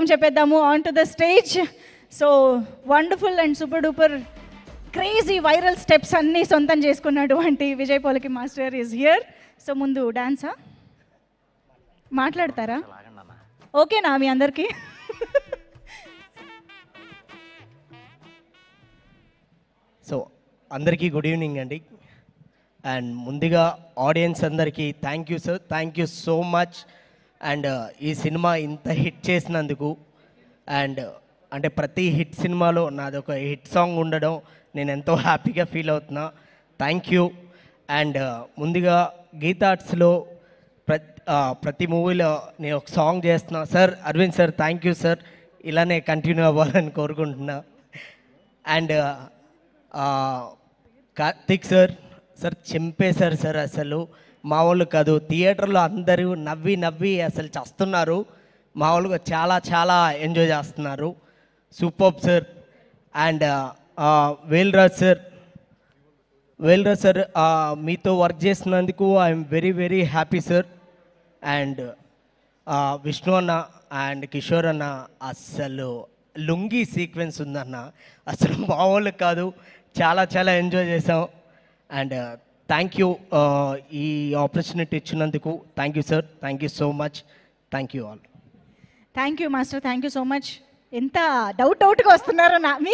Welcome చెప్పేద్దాము on to the stage. So wonderful and super duper crazy viral steps అన్నీ సొంతం చేసుకున్నటువంటి Vijay Polaki master is here. So ముందు డాన్సా మాట్లాడతారా? ఓకేనా మీ అందరికీ? సో అందరికీ గుడ్ ఈవినింగ్ అండి. అండ్ ముందుగా ఆడియన్స్ అందరికీ thank you sir, thank you so much. And ఈ సినిమా ఇంత హిట్ చేసినందుకు అండ్ అంటే ప్రతి హిట్ సినిమాలో నాది ఒక హిట్ సాంగ్ ఉండడం నేను ఎంతో హ్యాపీగా ఫీల్ అవుతున్నా. Thank you. అండ్ ముందుగా గీతా ఆర్ట్స్లో ప్రతి మూవీలో నేను ఒక సాంగ్ చేస్తున్నా sir. Aravind sir thank you sir, ఇలానే కంటిన్యూ అవ్వాలని కోరుకుంటున్నా. అండ్ కార్తిక్ సార్ సార్ చింపేశారు సార్, అసలు మామూలు కాదు. థియేటర్లో అందరూ నవ్వి నవ్వి అసలు చేస్తున్నారు, మామూలుగా చాలా చాలా ఎంజాయ్ చేస్తున్నారు. Super sir. And Velraj sir మీతో వర్క్ చేసినందుకు I'm very very happy sir. And Vishnu అన్న అండ్ కిషోర్ అన్న అస్సలు లుంగి సీక్వెన్స్ ఉందన్న, అసలు మామూలు కాదు, చాలా చాలా ఎంజాయ్ చేసాం. అండ్ థ్యాంక్ యూ ఈ ఆపర్చునిటీ ఇచ్చినందుకు. Thank you sir, thank you so much, thank you all. Thank you master, thank you so much. ఎంత డౌట్గా వస్తున్నారో మీ